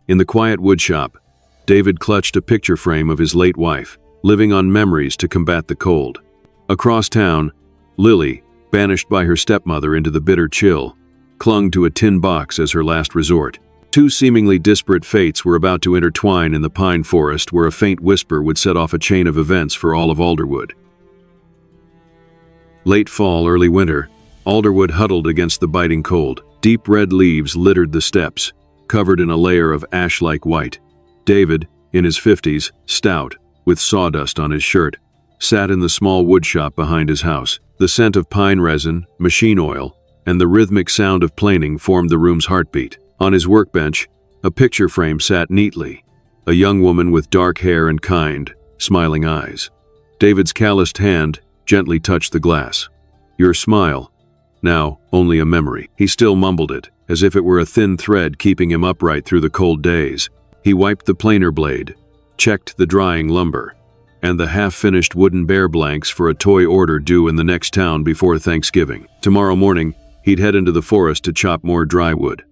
In the quiet woodshop, David clutched a picture frame of his late wife, living on memories to combat the cold. Across town, Lily, banished by her stepmother into the bitter chill, clung to a tin box as her last resort. Two seemingly disparate fates were about to intertwine in the pine forest where a faint whisper would set off a chain of events for all of Alderwood. Late fall, early winter, Alderwood huddled against the biting cold. Deep red leaves littered the steps, covered in a layer of ash-like white. David, in his 50s, stout, with sawdust on his shirt, sat in the small woodshop behind his house. The scent of pine resin, machine oil, and the rhythmic sound of planing formed the room's heartbeat. On his workbench, a picture frame sat neatly, a young woman with dark hair and kind, smiling eyes. David's calloused hand gently touched the glass. Your smile, now only a memory. He still mumbled it, as if it were a thin thread keeping him upright through the cold days. He wiped the planer blade, checked the drying lumber, and the half-finished wooden bear blanks for a toy order due in the next town before Thanksgiving. Tomorrow morning, he'd head into the forest to chop more dry wood.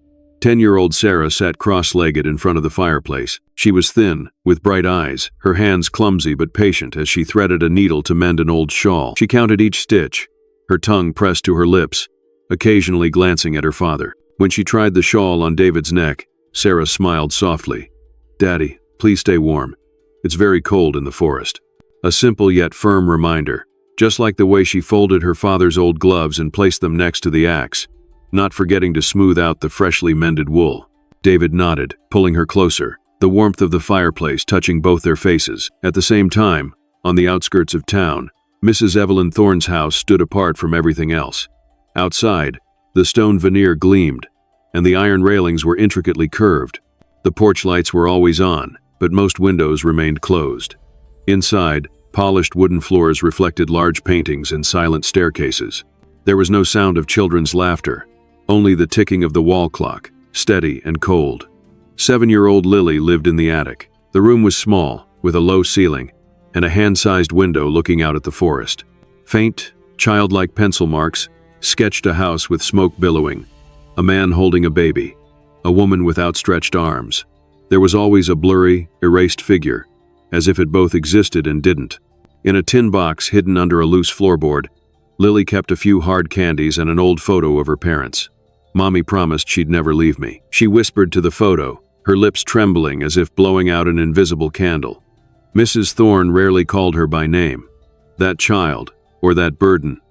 10-year-old Sarah sat cross-legged in front of the fireplace. She was thin, with bright eyes, her hands clumsy but patient as she threaded a needle to mend an old shawl. She counted each stitch, her tongue pressed to her lips, occasionally glancing at her father. When she tried the shawl on David's neck, Sarah smiled softly. Daddy, please stay warm. It's very cold in the forest. A simple yet firm reminder, just like the way she folded her father's old gloves and placed them next to the axe, not forgetting to smooth out the freshly mended wool. David nodded, pulling her closer, the warmth of the fireplace touching both their faces. At the same time, on the outskirts of town, Mrs. Evelyn Thorne's house stood apart from everything else. Outside, the stone veneer gleamed, and the iron railings were intricately curved. The porch lights were always on, but most windows remained closed. Inside, polished wooden floors reflected large paintings and silent staircases. There was no sound of children's laughter, only the ticking of the wall clock, steady and cold. 7-year-old Lily lived in the attic. The room was small, with a low ceiling, and a hand-sized window looking out at the forest. Faint, childlike pencil marks sketched a house with smoke billowing, a man holding a baby, a woman with outstretched arms. There was always a blurry, erased figure, as if it both existed and didn't. In a tin box hidden under a loose floorboard, Lily kept a few hard candies and an old photo of her parents. Mommy promised she'd never leave me. She whispered to the photo, her lips trembling as if blowing out an invisible candle. Mrs. Thorne rarely called her by name. That child, or that burden,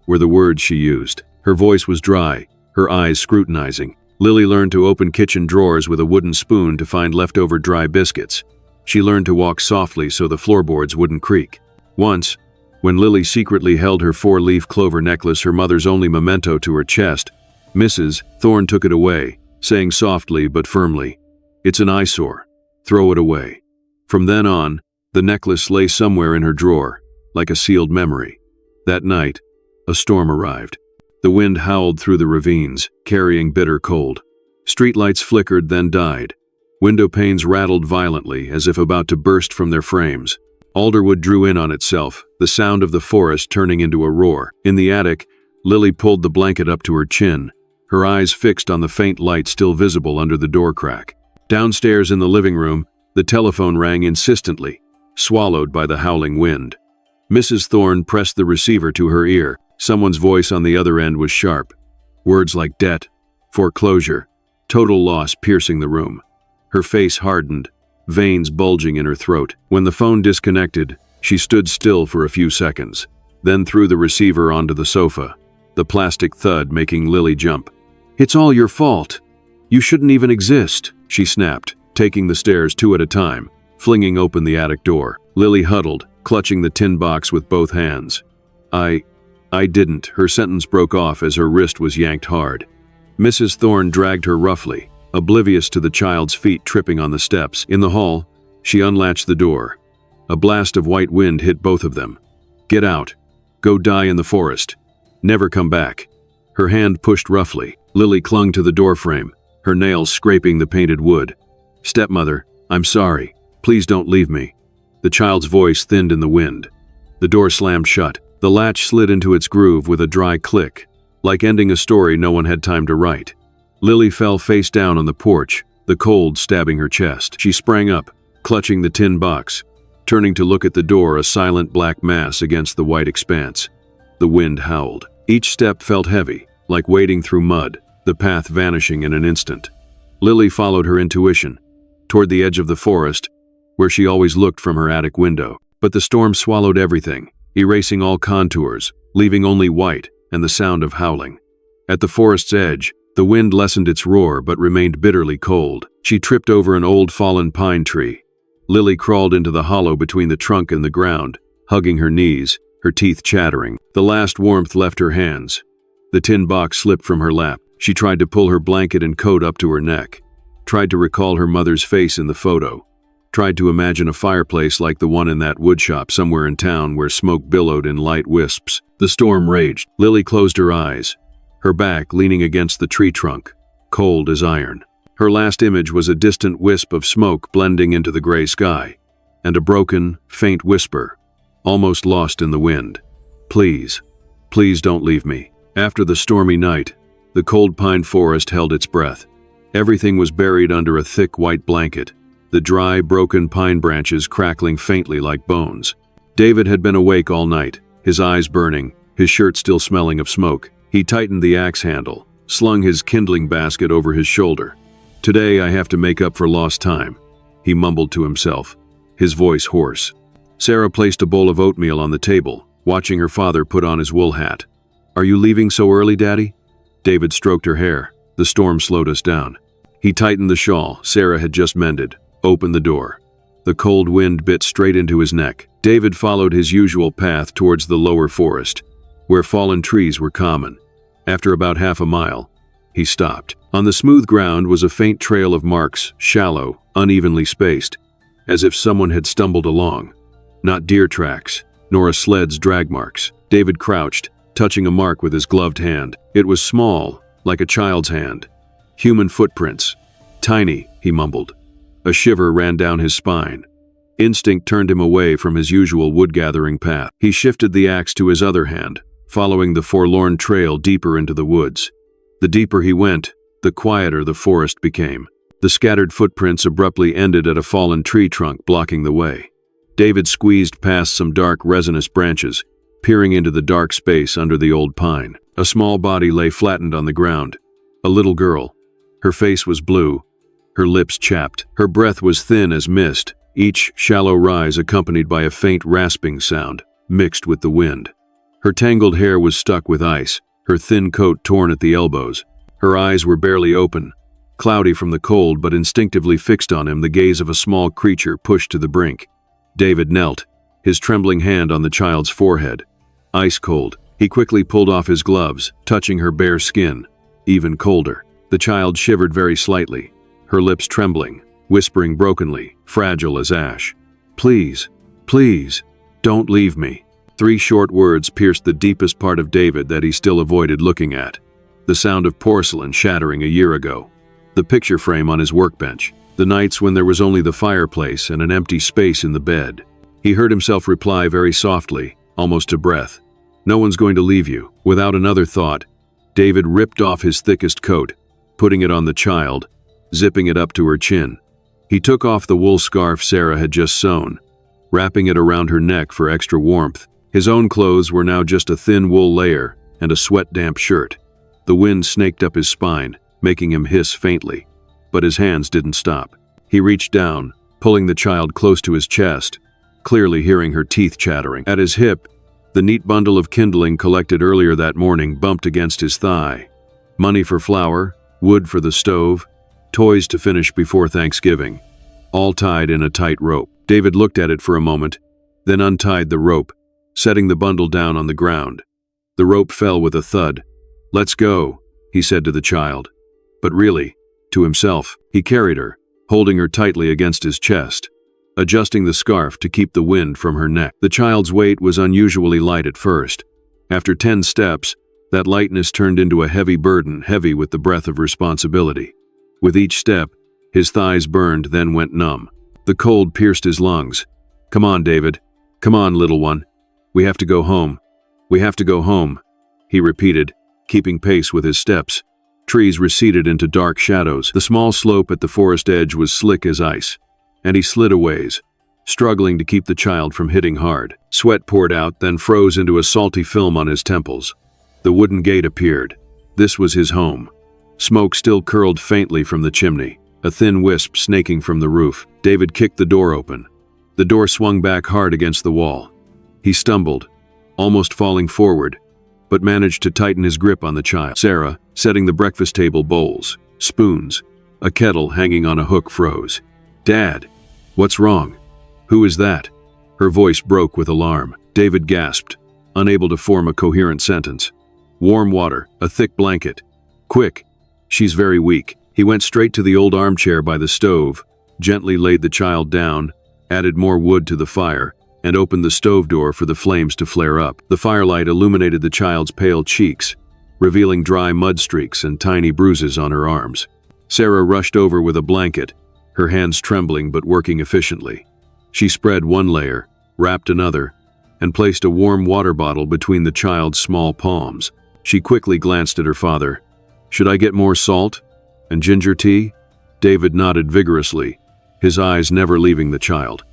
were the words she used. Her voice was dry, her eyes scrutinizing. Lily learned to open kitchen drawers with a wooden spoon to find leftover dry biscuits. She learned to walk softly so the floorboards wouldn't creak. Once, when Lily secretly held her 4-leaf clover necklace, her mother's only memento, to her chest, Mrs. Thorne took it away, saying softly but firmly, "It's an eyesore. Throw it away." From then on, the necklace lay somewhere in her drawer, like a sealed memory. That night, a storm arrived. The wind howled through the ravines, carrying bitter cold. Streetlights flickered, then died. Window panes rattled violently, as if about to burst from their frames. Alderwood drew in on itself, the sound of the forest turning into a roar. In the attic, Lily pulled the blanket up to her chin, her eyes fixed on the faint light still visible under the door crack. Downstairs in the living room, the telephone rang insistently, swallowed by the howling wind. Mrs. Thorne pressed the receiver to her ear. Someone's voice on the other end was sharp. Words like debt, foreclosure, total loss piercing the room. Her face hardened, veins bulging in her throat. When the phone disconnected, she stood still for a few seconds, then threw the receiver onto the sofa, the plastic thud making Lily jump. "It's all your fault. You shouldn't even exist," she snapped, taking the stairs 2 at a time, flinging open the attic door. Lily huddled, clutching the tin box with both hands. I didn't." Her sentence broke off as her wrist was yanked hard. Mrs. Thorne dragged her roughly, oblivious to the child's feet tripping on the steps. In the hall, she unlatched the door. A blast of white wind hit both of them. "Get out. Go die in the forest. Never come back." Her hand pushed roughly. Lily clung to the doorframe, her nails scraping the painted wood. "Stepmother, I'm sorry. Please don't leave me." The child's voice thinned in the wind. The door slammed shut. The latch slid into its groove with a dry click, like ending a story no one had time to write. Lily fell face down on the porch, the cold stabbing her chest. She sprang up, clutching the tin box, turning to look at the door, a silent black mass against the white expanse. The wind howled. Each step felt heavy, like wading through mud, the path vanishing in an instant. Lily followed her intuition, toward the edge of the forest, where she always looked from her attic window. But the storm swallowed everything, erasing all contours, leaving only white and the sound of howling. At the forest's edge, the wind lessened its roar but remained bitterly cold. She tripped over an old fallen pine tree. Lily crawled into the hollow between the trunk and the ground, hugging her knees, her teeth chattering. The last warmth left her hands. The tin box slipped from her lap. She tried to pull her blanket and coat up to her neck, tried to recall her mother's face in the photo, tried to imagine a fireplace like the one in that woodshop somewhere in town where smoke billowed in light wisps. The storm raged. Lily closed her eyes, her back leaning against the tree trunk, cold as iron. Her last image was a distant wisp of smoke blending into the gray sky, and a broken, faint whisper, almost lost in the wind. Please, please don't leave me. After the stormy night, the cold pine forest held its breath. Everything was buried under a thick white blanket, the dry, broken pine branches crackling faintly like bones. David had been awake all night, his eyes burning, his shirt still smelling of smoke. He tightened the axe handle, slung his kindling basket over his shoulder. Today I have to make up for lost time, he mumbled to himself, his voice hoarse. Sarah placed a bowl of oatmeal on the table, watching her father put on his wool hat. Are you leaving so early, Daddy? David stroked her hair. The storm slowed us down. He tightened the shawl Sarah had just mended, opened the door. The cold wind bit straight into his neck. David followed his usual path towards the lower forest, where fallen trees were common. After about half a mile, he stopped. On the smooth ground was a faint trail of marks, shallow, unevenly spaced, as if someone had stumbled along. Not deer tracks, nor a sled's drag marks. David crouched, touching a mark with his gloved hand. It was small, like a child's hand. Human footprints. Tiny, he mumbled. A shiver ran down his spine. Instinct turned him away from his usual wood-gathering path. He shifted the axe to his other hand, following the forlorn trail deeper into the woods. The deeper he went, the quieter the forest became. The scattered footprints abruptly ended at a fallen tree trunk blocking the way. David squeezed past some dark resinous branches, peering into the dark space under the old pine. A small body lay flattened on the ground. A little girl. Her face was blue, her lips chapped. Her breath was thin as mist, each shallow rise accompanied by a faint rasping sound, mixed with the wind. Her tangled hair was stuck with ice, her thin coat torn at the elbows. Her eyes were barely open, cloudy from the cold but instinctively fixed on him, the gaze of a small creature pushed to the brink. David knelt, his trembling hand on the child's forehead. Ice cold, he quickly pulled off his gloves, touching her bare skin, even colder. The child shivered very slightly, her lips trembling, whispering brokenly, fragile as ash. Please, please, don't leave me. 3 short words pierced the deepest part of David that he still avoided looking at. The sound of porcelain shattering a year ago. The picture frame on his workbench. The nights when there was only the fireplace and an empty space in the bed. He heard himself reply very softly, almost to breath. No one's going to leave you. Without another thought, David ripped off his thickest coat, putting it on the child, zipping it up to her chin. He took off the wool scarf Sarah had just sewn, wrapping it around her neck for extra warmth. His own clothes were now just a thin wool layer and a sweat-damp shirt. The wind snaked up his spine, making him hiss faintly, but his hands didn't stop. He reached down, pulling the child close to his chest, clearly hearing her teeth chattering. At his hip, the neat bundle of kindling collected earlier that morning bumped against his thigh. Money for flour, wood for the stove, toys to finish before Thanksgiving, all tied in a tight rope. David looked at it for a moment, then untied the rope, setting the bundle down on the ground. The rope fell with a thud. "Let's go," he said to the child. But really, to himself, he carried her, holding her tightly against his chest, adjusting the scarf to keep the wind from her neck. The child's weight was unusually light at first. After 10 steps, that lightness turned into a heavy burden, heavy with the breath of responsibility. With each step, his thighs burned, then went numb. The cold pierced his lungs. "Come on, David. Come on, little one. We have to go home. We have to go home," he repeated, keeping pace with his steps. Trees receded into dark shadows. The small slope at the forest edge was slick as ice, and he slid a ways, struggling to keep the child from hitting hard. Sweat poured out, then froze into a salty film on his temples. The wooden gate appeared. This was his home. Smoke still curled faintly from the chimney, a thin wisp snaking from the roof. David kicked the door open. The door swung back hard against the wall. He stumbled, almost falling forward, but managed to tighten his grip on the child. Sarah, setting the breakfast table bowls, spoons, a kettle hanging on a hook, froze. "Dad, what's wrong? Who is that?" Her voice broke with alarm. David gasped, unable to form a coherent sentence. "Warm water, a thick blanket. Quick, she's very weak." He went straight to the old armchair by the stove, gently laid the child down, added more wood to the fire, and opened the stove door for the flames to flare up. The firelight illuminated the child's pale cheeks, revealing dry mud streaks and tiny bruises on her arms. Sarah rushed over with a blanket, her hands trembling but working efficiently. She spread one layer, wrapped another, and placed a warm water bottle between the child's small palms. She quickly glanced at her father. "Should I get more salt? And ginger tea?" David nodded vigorously, his eyes never leaving the child.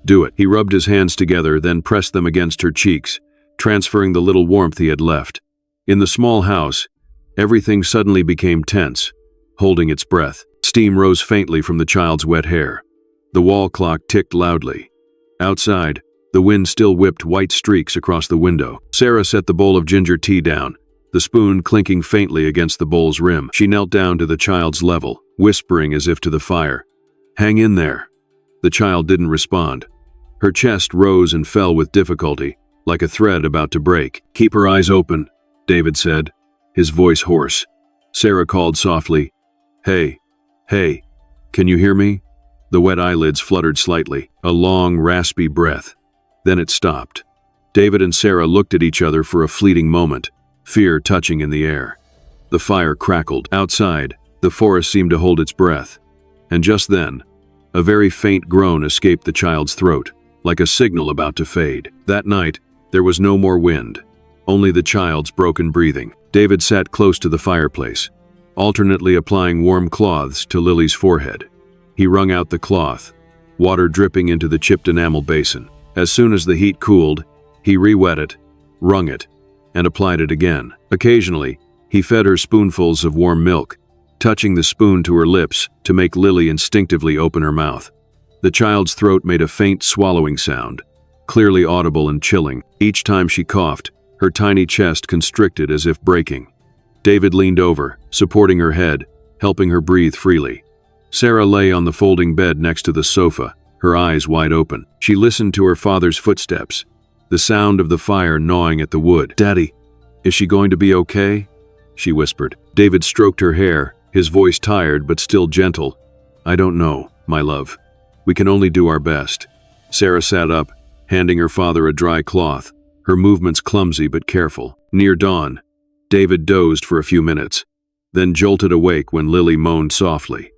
"Do it." He rubbed his hands together, then pressed them against her cheeks, transferring the little warmth he had left. In the small house, everything suddenly became tense, holding its breath. Steam rose faintly from the child's wet hair. The wall clock ticked loudly. Outside, the wind still whipped white streaks across the window. Sarah set the bowl of ginger tea down, the spoon clinking faintly against the bowl's rim. She knelt down to the child's level, whispering as if to the fire, "Hang in there." The child didn't respond. Her chest rose and fell with difficulty, like a thread about to break. "Keep her eyes open," David said, his voice hoarse. Sarah called softly, "Hey, hey, can you hear me?" The wet eyelids fluttered slightly, a long, raspy breath. Then it stopped. David and Sarah looked at each other for a fleeting moment, fear touching in the air. The fire crackled. Outside, the forest seemed to hold its breath. And just then, a very faint groan escaped the child's throat, like a signal about to fade. That night, there was no more wind, only the child's broken breathing. David sat close to the fireplace, alternately applying warm cloths to Lily's forehead. He wrung out the cloth, water dripping into the chipped enamel basin. As soon as the heat cooled, he re-wet it, wrung it, and applied it again. Occasionally, he fed her spoonfuls of warm milk, touching the spoon to her lips to make Lily instinctively open her mouth. The child's throat made a faint swallowing sound, clearly audible and chilling. Each time she coughed, her tiny chest constricted as if breaking. David leaned over, supporting her head, helping her breathe freely. Sarah lay on the folding bed next to the sofa, her eyes wide open. She listened to her father's footsteps, the sound of the fire gnawing at the wood. "Daddy, is she going to be okay?" she whispered. David stroked her hair, his voice tired but still gentle. "I don't know, my love. We can only do our best." Sarah sat up, handing her father a dry cloth, her movements clumsy but careful. Near dawn, David dozed for a few minutes, then jolted awake when Lily moaned softly.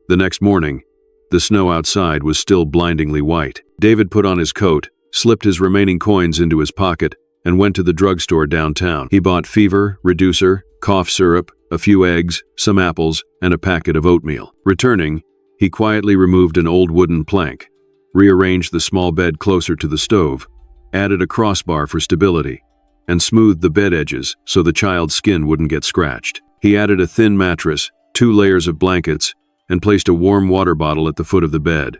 The next morning, the snow outside was still blindingly white. David put on his coat, slipped his remaining coins into his pocket, and went to the drugstore downtown. He bought fever, reducer, cough syrup, a few eggs, some apples, and a packet of oatmeal. Returning, he quietly removed an old wooden plank, rearranged the small bed closer to the stove, added a crossbar for stability, and smoothed the bed edges so the child's skin wouldn't get scratched. He added a thin mattress, 2 layers of blankets, and placed a warm water bottle at the foot of the bed.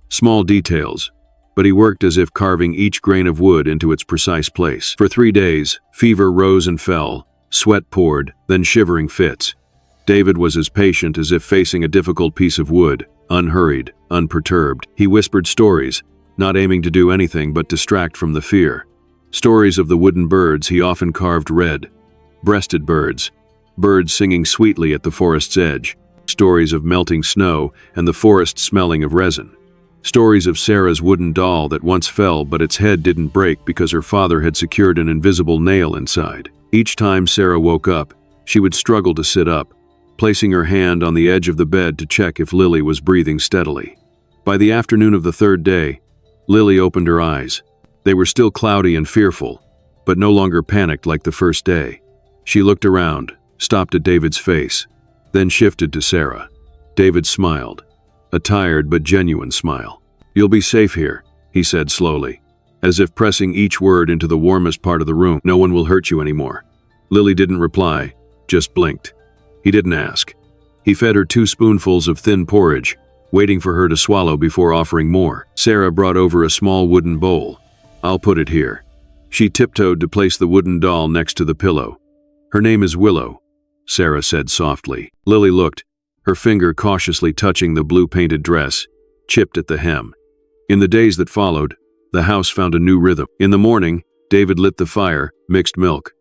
Small details, but he worked as if carving each grain of wood into its precise place. For 3 days, fever rose and fell, sweat poured, then shivering fits. David was as patient as if facing a difficult piece of wood, unhurried, unperturbed. He whispered stories, not aiming to do anything but distract from the fear. Stories of the wooden birds he often carved red, breasted birds, birds singing sweetly at the forest's edge. Stories of melting snow and the forest smelling of resin. Stories of Sarah's wooden doll that once fell but its head didn't break because her father had secured an invisible nail inside. Each time Sarah woke up, she would struggle to sit up, placing her hand on the edge of the bed to check if Lily was breathing steadily. By the afternoon of the 3rd day, Lily opened her eyes. They were still cloudy and fearful, but no longer panicked like the first day. She looked around, stopped at David's face, then shifted to Sarah. David smiled, a tired but genuine smile. "You'll be safe here," he said slowly, as if pressing each word into the warmest part of the room. "No one will hurt you anymore." Lily didn't reply, just blinked. He didn't ask. He fed her 2 spoonfuls of thin porridge, waiting for her to swallow before offering more. Sarah brought over a small wooden bowl. "I'll put it here." She tiptoed to place the wooden doll next to the pillow. "Her name is Willow," Sarah said softly. Lily looked, her finger cautiously touching the blue-painted dress, chipped at the hem. In the days that followed, the house found a new rhythm. In the morning, David lit the fire, mixed milk.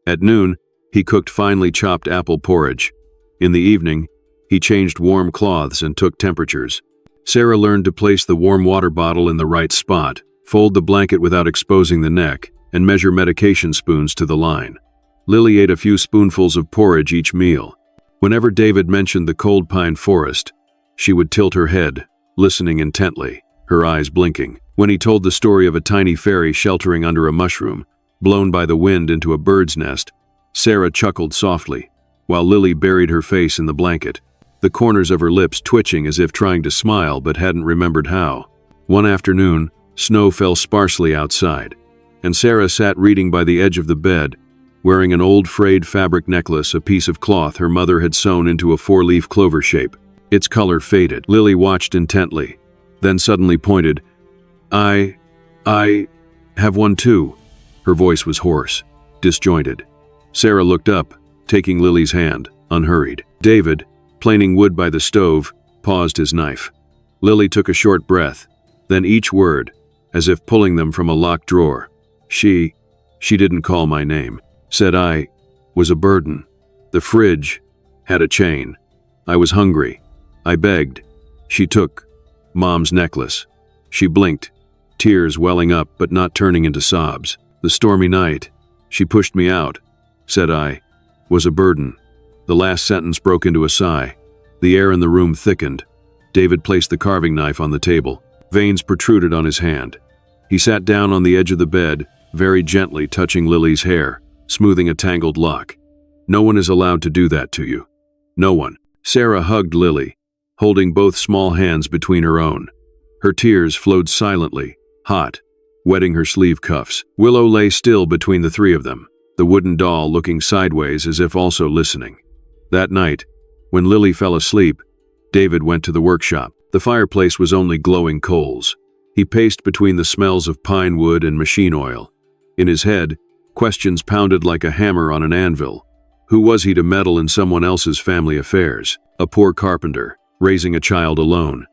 At noon, he cooked finely chopped apple porridge. In the evening, he changed warm cloths and took temperatures. Sarah learned to place the warm water bottle in the right spot, fold the blanket without exposing the neck, and measure medication spoons to the line. Lily ate a few spoonfuls of porridge each meal. Whenever David mentioned the cold pine forest, she would tilt her head, listening intently, her eyes blinking. When he told the story of a tiny fairy sheltering under a mushroom, blown by the wind into a bird's nest, Sarah chuckled softly, while Lily buried her face in the blanket, the corners of her lips twitching as if trying to smile but hadn't remembered how. One afternoon, snow fell sparsely outside, and Sarah sat reading by the edge of the bed, wearing an old frayed fabric necklace, a piece of cloth her mother had sewn into a 4-leaf clover shape. Its color faded. Lily watched intently, then suddenly pointed. I have one too." Her voice was hoarse, disjointed. Sarah looked up, taking Lily's hand, unhurried. David, planing wood by the stove, paused his knife. Lily took a short breath, then each word, as if pulling them from a locked drawer. She didn't call my name. Said I was a burden. The fridge had a chain. I was hungry. I begged. She took Mom's necklace. She blinked, tears welling up but not turning into sobs. The stormy night, she pushed me out. Said I was a burden. The last sentence broke into a sigh. The air in the room thickened. David placed the carving knife on the table. Veins protruded on his hand. He sat down on the edge of the bed, very gently touching Lily's hair, smoothing a tangled lock. "No one is allowed to do that to you. No one." Sarah hugged Lily, holding both small hands between her own. Her tears flowed silently, hot, wetting her sleeve cuffs. Willow lay still between the 3 of them, the wooden doll looking sideways as if also listening. That night, when Lily fell asleep, David went to the workshop. The fireplace was only glowing coals. He paced between the smells of pine wood and machine oil. In his head, questions pounded like a hammer on an anvil. Who was he to meddle in someone else's family affairs? A poor carpenter, raising a child alone.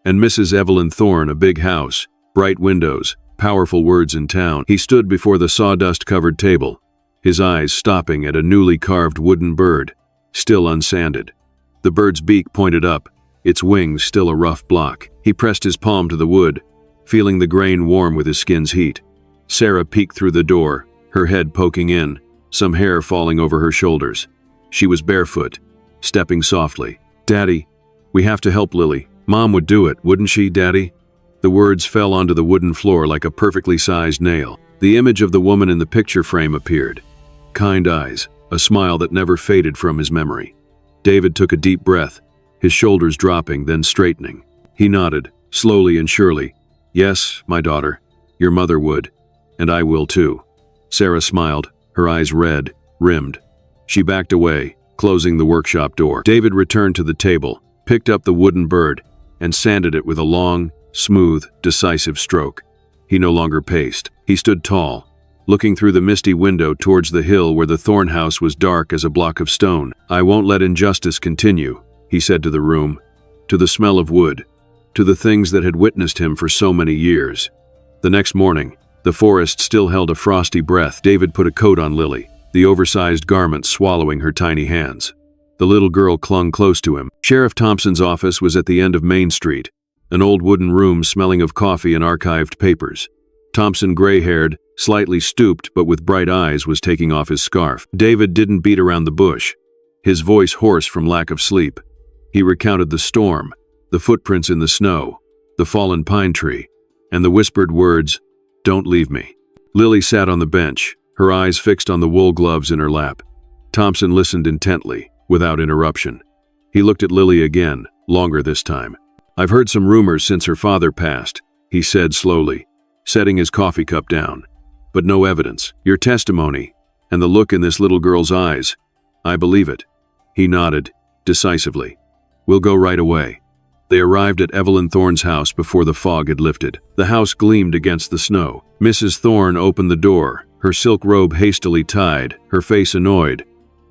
And Mrs. Evelyn Thorne, a big house, bright windows, powerful words in town. He stood before the sawdust-covered table, his eyes stopping at a newly carved wooden bird, still unsanded. The bird's beak pointed up, its wings still a rough block. He pressed his palm to the wood, feeling the grain warm with his skin's heat. Sarah peeked through the door, her head poking in, some hair falling over her shoulders. She was barefoot, stepping softly. "Daddy, we have to help Lily. Mom would do it, wouldn't she, Daddy?" The words fell onto the wooden floor like a perfectly sized nail. The image of the woman in the picture frame appeared. Kind eyes, a smile that never faded from his memory. David took a deep breath, his shoulders dropping, then straightening. He nodded, slowly and surely. "Yes, my daughter, your mother would, and I will too." Sarah smiled, her eyes red, rimmed. She backed away, closing the workshop door. David returned to the table, picked up the wooden bird, and sanded it with a long, smooth, decisive stroke. He no longer paced. He stood tall, looking through the misty window towards the hill where the Thorne house was dark as a block of stone. "I won't let injustice continue," he said to the room, to the smell of wood, to the things that had witnessed him for so many years. The next morning, the forest still held a frosty breath. David put a coat on Lily, the oversized garment swallowing her tiny hands. The little girl clung close to him. Sheriff Thompson's office was at the end of Main Street, an old wooden room smelling of coffee and archived papers. Thompson, gray-haired, slightly stooped but with bright eyes, was taking off his scarf. David didn't beat around the bush, his voice hoarse from lack of sleep. He recounted the storm, the footprints in the snow, the fallen pine tree, and the whispered words, "Don't leave me." Lily sat on the bench, her eyes fixed on the wool gloves in her lap. Thompson listened intently, without interruption. He looked at Lily again, longer this time. "I've heard some rumors since her father passed," he said slowly, setting his coffee cup down. "But no evidence. Your testimony, and the look in this little girl's eyes, I believe it." He nodded, decisively. "We'll go right away." They arrived at Evelyn Thorne's house before the fog had lifted. The house gleamed against the snow. Mrs. Thorne opened the door, her silk robe hastily tied, her face annoyed.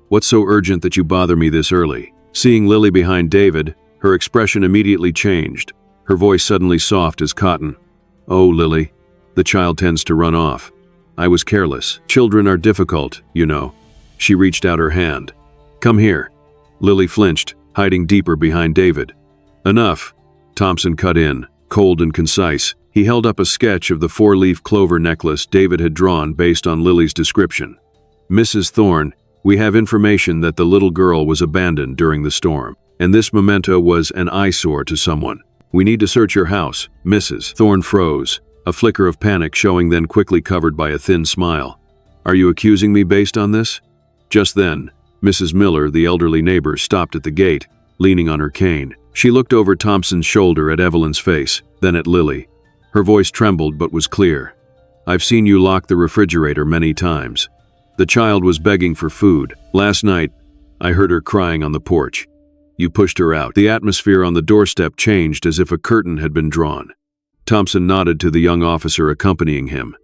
"What's so urgent that you bother me this early?" Seeing Lily behind David, her expression immediately changed, her voice suddenly soft as cotton. "Oh, Lily." The child tends to run off. "I was careless. Children are difficult, you know." She reached out her hand. "Come here." Lily flinched, hiding deeper behind David. "Enough," Thompson cut in, cold and concise. He held up a sketch of the four-leaf clover necklace David had drawn based on Lily's description. "Mrs. Thorne, we have information that the little girl was abandoned during the storm, and this memento was an eyesore to someone. We need to search your house." Mrs. Thorne froze, a flicker of panic showing, then quickly covered by a thin smile. "Are you accusing me based on this?" Just then, Mrs. Miller, the elderly neighbor, stopped at the gate, leaning on her cane. She looked over Thompson's shoulder at Evelyn's face, then at Lily. Her voice trembled but was clear. "I've seen you lock the refrigerator many times. The child was begging for food. Last night, I heard her crying on the porch. You pushed her out." The atmosphere on the doorstep changed as if a curtain had been drawn. Thompson nodded to the young officer accompanying him.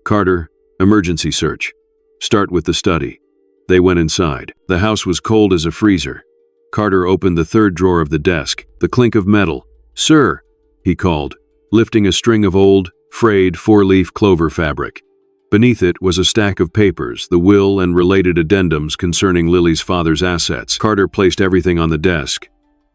"Carter, emergency search. Start with the study." They went inside. The house was cold as a freezer. Carter opened the third drawer of the desk, the clink of metal. "Sir," he called, lifting a string of old, frayed four-leaf clover fabric. Beneath it was a stack of papers, the will and related addendums concerning Lily's father's assets. Carter placed everything on the desk.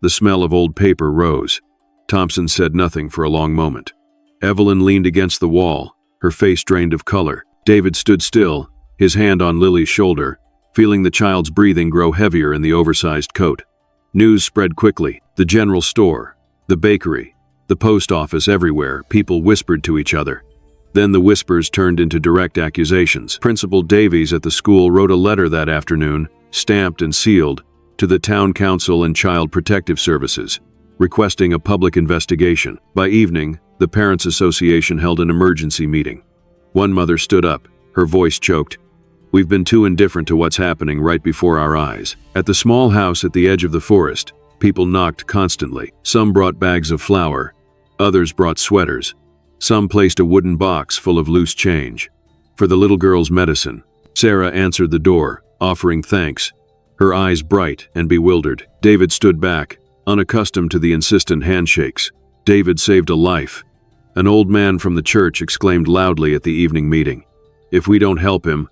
The smell of old paper rose. Thompson said nothing for a long moment. Evelyn leaned against the wall, her face drained of color. David stood still, his hand on Lily's shoulder, feeling the child's breathing grow heavier in the oversized coat. News spread quickly. The general store, the bakery, the post office, everywhere, people whispered to each other. Then the whispers turned into direct accusations. Principal Davies at the school wrote a letter that afternoon, stamped and sealed, to the town council and Child Protective Services, requesting a public investigation. By evening, the Parents Association held an emergency meeting. One mother stood up, her voice choked. "We've been too indifferent to what's happening right before our eyes." At the small house at the edge of the forest, people knocked constantly. Some brought bags of flour, others brought sweaters. Some placed a wooden box full of loose change. For the little girl's medicine. Sarah answered the door, offering thanks, her eyes bright and bewildered. David stood back, unaccustomed to the insistent handshakes. David saved a life. An old man from the church exclaimed loudly at the evening meeting. "If we don't help him,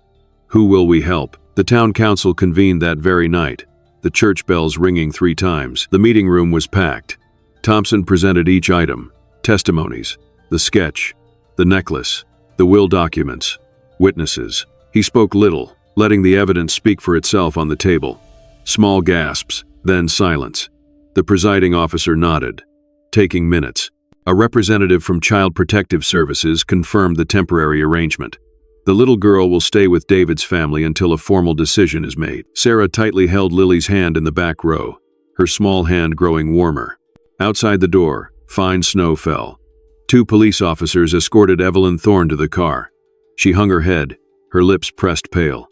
who will we help?" The town council convened that very night, the church bells ringing 3 times. The meeting room was packed. Thompson presented each item: testimonies, the sketch, the necklace, the will documents, witnesses. He spoke little, letting the evidence speak for itself on the table. Small gasps, then silence. The presiding officer nodded, taking minutes. A representative from Child Protective Services confirmed the temporary arrangement. The little girl will stay with David's family until a formal decision is made. Sarah tightly held Lily's hand in the back row, her small hand growing warmer. Outside the door, fine snow fell. 2 police officers escorted Evelyn Thorne to the car. She hung her head, her lips pressed pale.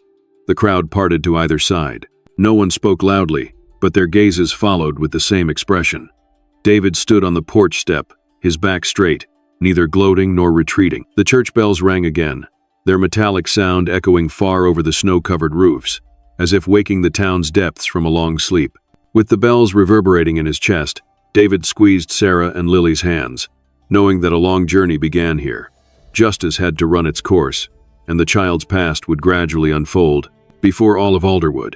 The crowd parted to either side. No one spoke loudly, but their gazes followed with the same expression. David stood on the porch step, his back straight, neither gloating nor retreating. The church bells rang again, their metallic sound echoing far over the snow-covered roofs, as if waking the town's depths from a long sleep. With the bells reverberating in his chest, David squeezed Sarah and Lily's hands, knowing that a long journey began here. Justice had to run its course, and the child's past would gradually unfold before all of Alderwood.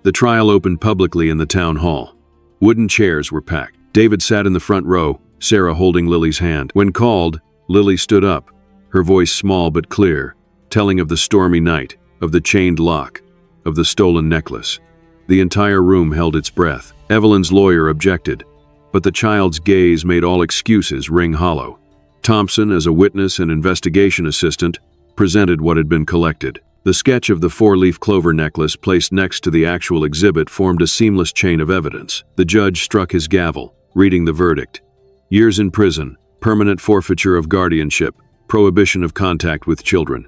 The trial opened publicly in the town hall. Wooden chairs were packed. David sat in the front row, Sarah holding Lily's hand. When called, Lily stood up, her voice small but clear, telling of the stormy night, of the chained lock, of the stolen necklace. The entire room held its breath. Evelyn's lawyer objected, but the child's gaze made all excuses ring hollow. Thompson, as a witness and investigation assistant, presented what had been collected. The sketch of the four-leaf clover necklace placed next to the actual exhibit formed a seamless chain of evidence. The judge struck his gavel, reading the verdict. Years in prison, permanent forfeiture of guardianship, prohibition of contact with children.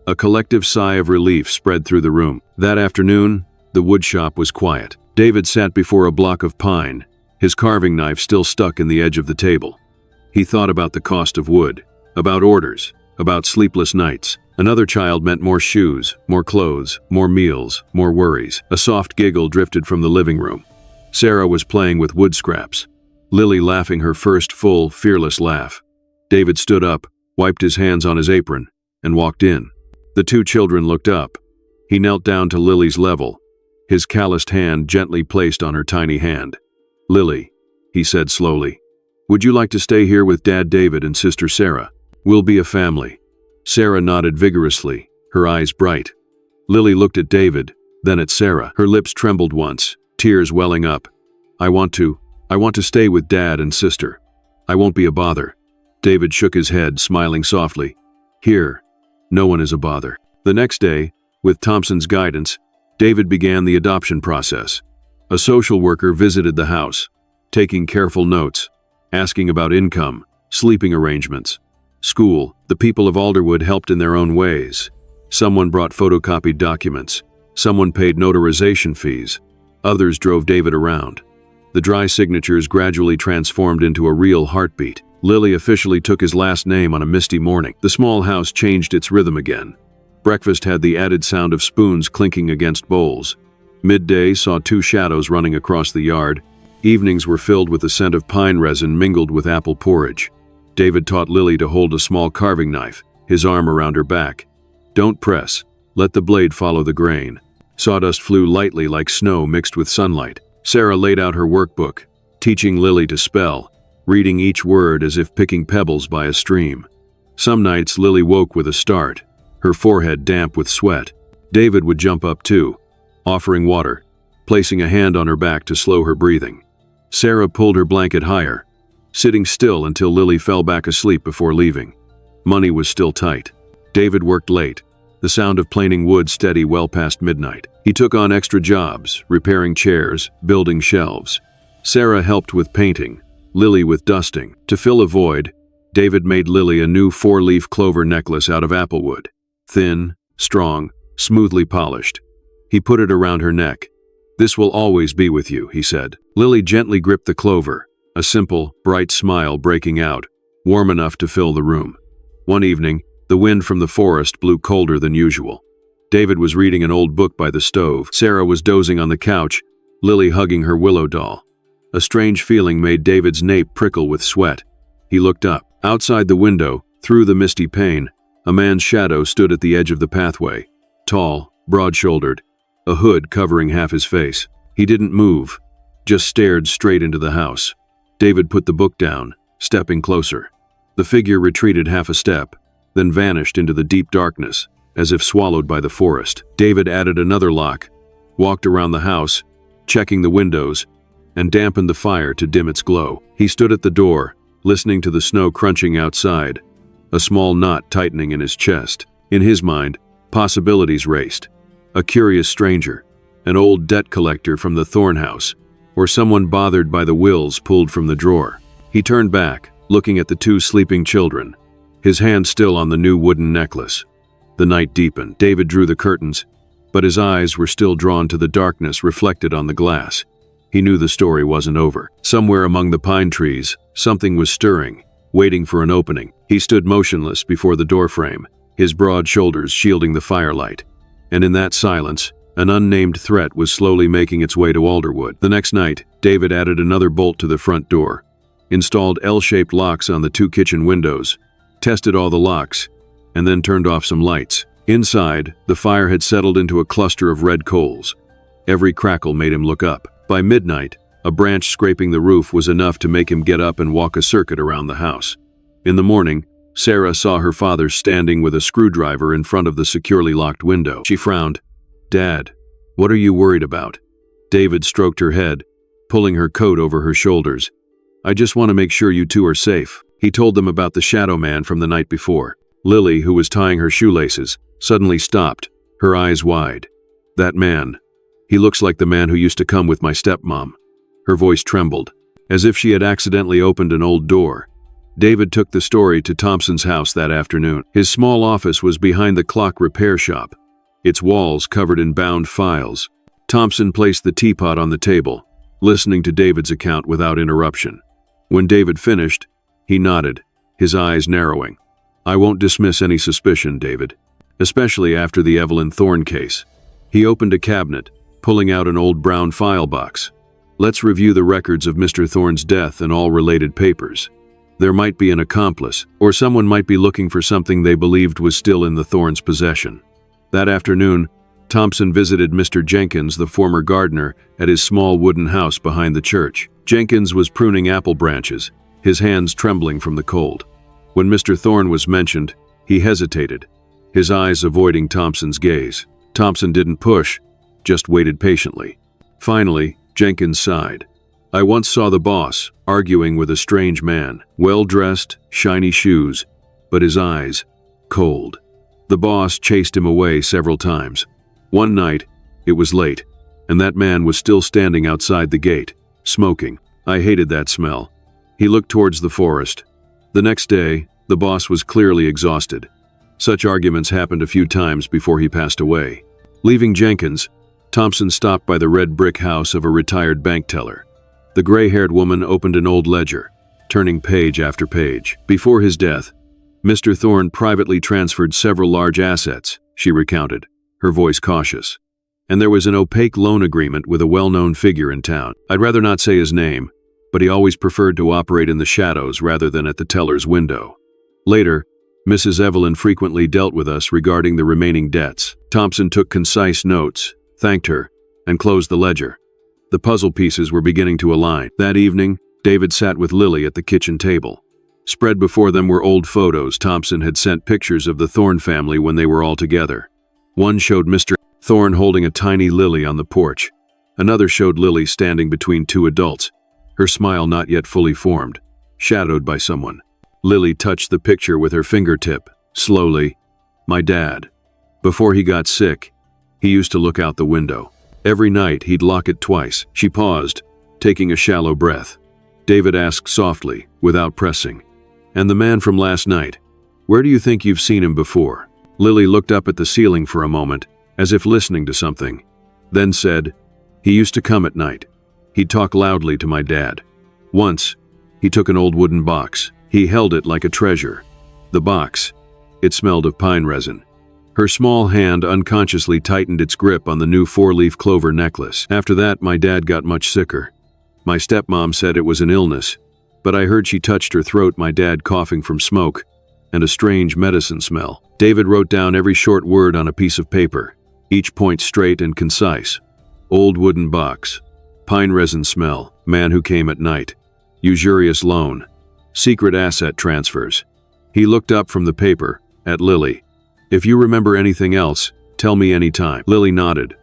A collective sigh of relief spread through the room. That afternoon, the woodshop was quiet. David sat before a block of pine, his carving knife still stuck in the edge of the table. He thought about the cost of wood, about orders, about sleepless nights. Another child meant more shoes, more clothes, more meals, more worries. A soft giggle drifted from the living room. Sarah was playing with wood scraps, Lily laughing her first full, fearless laugh. David stood up, wiped his hands on his apron, and walked in. The two children looked up. He knelt down to Lily's level, his calloused hand gently placed on her tiny hand. "Lily," he said slowly, "would you like to stay here with Dad David and Sister Sarah? We'll be a family." Sarah nodded vigorously, her eyes bright. Lily looked at David, then at Sarah. Her lips trembled once, tears welling up. I want to stay with Dad and Sister. I won't be a bother." David shook his head, smiling softly. "Here, no one is a bother." The next day, with Thompson's guidance, David began the adoption process. A social worker visited the house, taking careful notes, asking about income, sleeping arrangements, school. The people of Alderwood helped in their own ways. Someone brought photocopied documents. Someone paid notarization fees. Others drove David around. The dry signatures gradually transformed into a real heartbeat. Lily officially took his last name on a misty morning. The small house changed its rhythm again. Breakfast had the added sound of spoons clinking against bowls. Midday saw two shadows running across the yard. Evenings were filled with the scent of pine resin mingled with apple porridge. David taught Lily to hold a small carving knife, his arm around her back. "Don't press. Let the blade follow the grain." Sawdust flew lightly like snow mixed with sunlight. Sarah laid out her workbook, teaching Lily to spell, reading each word as if picking pebbles by a stream. Some nights Lily woke with a start, her forehead damp with sweat. David would jump up too, offering water, placing a hand on her back to slow her breathing. Sarah pulled her blanket higher, sitting still until Lily fell back asleep before leaving. Money was still tight. David worked late, the sound of planing wood steady well past midnight. He took on extra jobs, repairing chairs, building shelves. Sarah helped with painting, Lily with dusting. To fill a void, David made Lily a new four-leaf clover necklace out of applewood. Thin, strong, smoothly polished. He put it around her neck. "This will always be with you," he said. Lily gently gripped the clover, a simple, bright smile breaking out, warm enough to fill the room. One evening, the wind from the forest blew colder than usual. David was reading an old book by the stove. Sarah was dozing on the couch, Lily hugging her willow doll. A strange feeling made David's nape prickle with sweat. He looked up. Outside the window, through the misty pane, a man's shadow stood at the edge of the pathway. Tall, broad-shouldered, a hood covering half his face. He didn't move, just stared straight into the house. David put the book down, stepping closer. The figure retreated half a step, then vanished into the deep darkness, as if swallowed by the forest. David added another lock, walked around the house, checking the windows, and dampened the fire to dim its glow. He stood at the door, listening to the snow crunching outside, a small knot tightening in his chest. In his mind, possibilities raced. A curious stranger, an old debt collector from the Thorn House, or someone bothered by the wills pulled from the drawer. He turned back, looking at the two sleeping children, his hand still on the new wooden necklace. The night deepened. David drew the curtains, but his eyes were still drawn to the darkness reflected on the glass. He knew the story wasn't over. Somewhere among the pine trees, something was stirring, waiting for an opening. He stood motionless before the doorframe, his broad shoulders shielding the firelight. And in that silence, an unnamed threat was slowly making its way to Alderwood. The next night, David added another bolt to the front door, installed L-shaped locks on the two kitchen windows, tested all the locks, and then turned off some lights. Inside, the fire had settled into a cluster of red coals. Every crackle made him look up. By midnight, a branch scraping the roof was enough to make him get up and walk a circuit around the house. In the morning, Sarah saw her father standing with a screwdriver in front of the securely locked window. She frowned. "Dad, what are you worried about?" David stroked her head, pulling her coat over her shoulders. "I just want to make sure you two are safe." He told them about the shadow man from the night before. Lily, who was tying her shoelaces, suddenly stopped, her eyes wide. "That man. He looks like the man who used to come with my stepmom." Her voice trembled, as if she had accidentally opened an old door. David took the story to Thompson's house that afternoon. His small office was behind the clock repair shop, its walls covered in bound files. Thompson placed the teapot on the table, listening to David's account without interruption. When David finished, he nodded, his eyes narrowing. "I won't dismiss any suspicion, David, especially after the Evelyn Thorne case." He opened a cabinet, pulling out an old brown file box. "Let's review the records of Mr. Thorne's death and all related papers. There might be an accomplice, or someone might be looking for something they believed was still in the Thornes' possession." That afternoon, Thompson visited Mr. Jenkins, the former gardener, at his small wooden house behind the church. Jenkins was pruning apple branches, his hands trembling from the cold. When Mr. Thorne was mentioned, he hesitated, his eyes avoiding Thompson's gaze. Thompson didn't push, just waited patiently. Finally, Jenkins sighed. "I once saw the boss arguing with a strange man, well-dressed, shiny shoes, but his eyes, cold. The boss chased him away several times. One night, it was late, and that man was still standing outside the gate, smoking. I hated that smell." He looked towards the forest. The next day, the boss was clearly exhausted. Such arguments happened a few times before he passed away. Leaving Jenkins, Thompson stopped by the red brick house of a retired bank teller. The gray-haired woman opened an old ledger, turning page after page. "Before his death, Mr. Thorne privately transferred several large assets," she recounted, her voice cautious. "And there was an opaque loan agreement with a well-known figure in town. I'd rather not say his name, but he always preferred to operate in the shadows rather than at the teller's window. Later, Mrs. Evelyn frequently dealt with us regarding the remaining debts." Thompson took concise notes, thanked her, and closed the ledger. The puzzle pieces were beginning to align. That evening, David sat with Lily at the kitchen table. Spread before them were old photos Thompson had sent pictures of the Thorne family when they were all together. One showed Mr. Thorne holding a tiny Lily on the porch. Another showed Lily standing between two adults, her smile not yet fully formed, shadowed by someone. Lily touched the picture with her fingertip, slowly. "My dad. Before he got sick, he used to look out the window. Every night he'd lock it twice." She paused, taking a shallow breath. David asked softly, without pressing, "And the man from last night, where do you think you've seen him before?" Lily looked up at the ceiling for a moment, as if listening to something, then said, "He used to come at night. He'd talk loudly to my dad. Once, he took an old wooden box. He held it like a treasure. The box, it smelled of pine resin." Her small hand unconsciously tightened its grip on the new four-leaf clover necklace. "After that, my dad got much sicker. My stepmom said it was an illness, but I heard she touched her throat, my dad coughing from smoke, and a strange medicine smell." David wrote down every short word on a piece of paper, each point straight and concise. Old wooden box, pine resin smell, man who came at night, usurious loan, secret asset transfers. He looked up from the paper, at Lily. "If you remember anything else, tell me any time." Lily nodded,